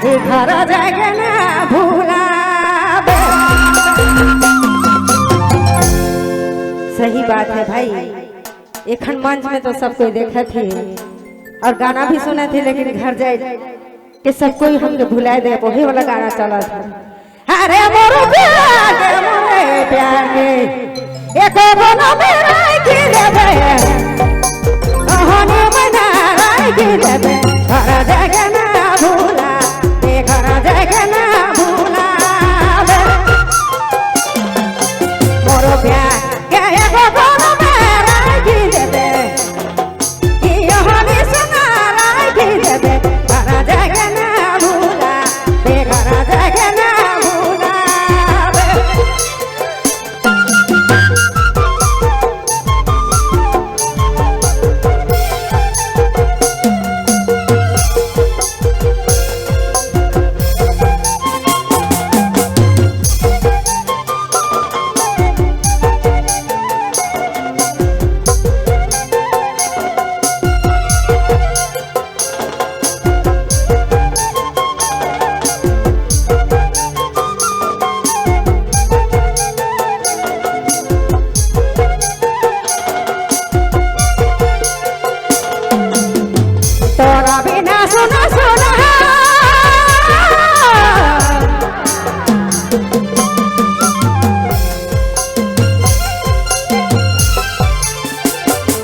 घर जाएगा ना भूला। सही बात है भाई, एखन मंच में तो सब कोई देखा थे और गाना भी सुने थे, लेकिन घर जाए कि सब कोई हमके भुलाए दे, वही वाला गाना चला था। अरे मोरे प्यार के मोरे प्यार के एक बना मेरा की देबे कहानी बना की देबे घर जाएगा ना भूला, घर जाएगा ना भूला। मोरे प्यार के एक बना मेरा की देबे कहानी सुना की देबे घर जाएगा ना भूला, घर जाएगा ना भूला। तोरा बिना सुना सुना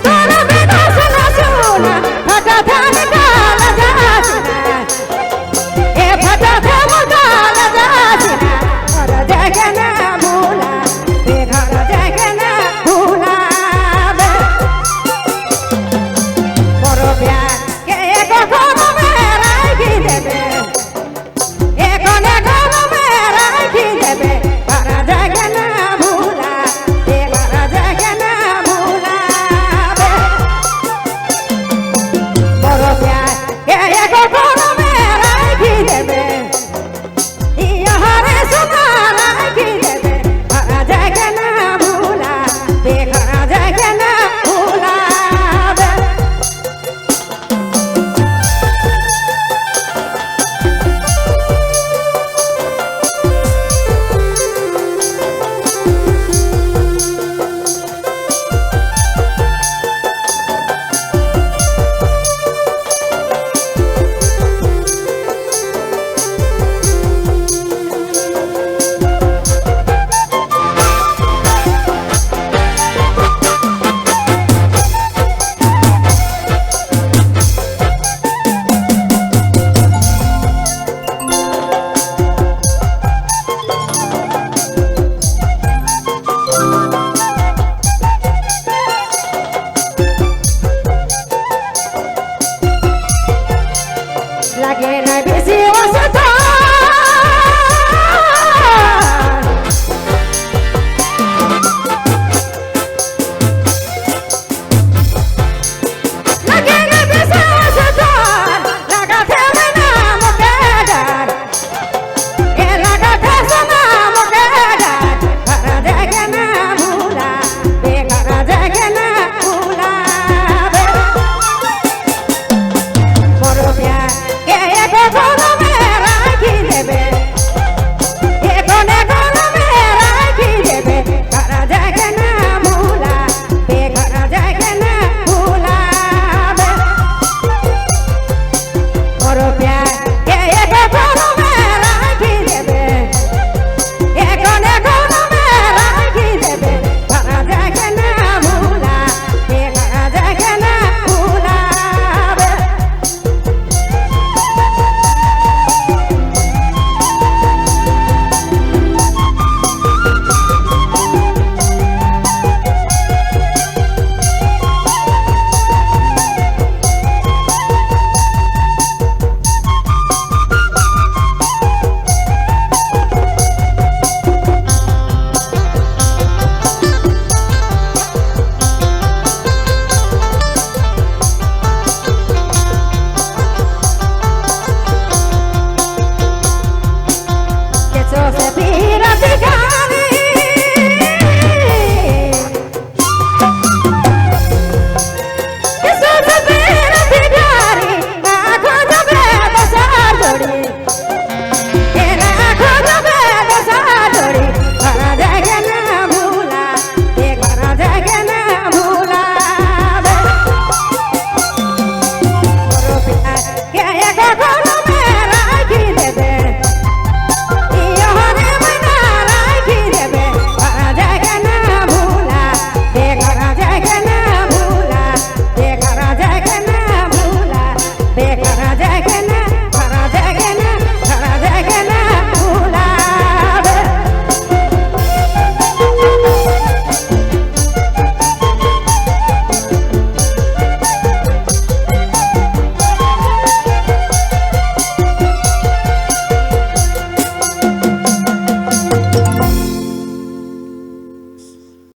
तोरा बिना सुना सुना फटा थान काला जासना ए फटा थान काला जासना घर जाएगा ना भूला, घर जाएगा ना भूला। मोरो प्यार lagi naik besi wasata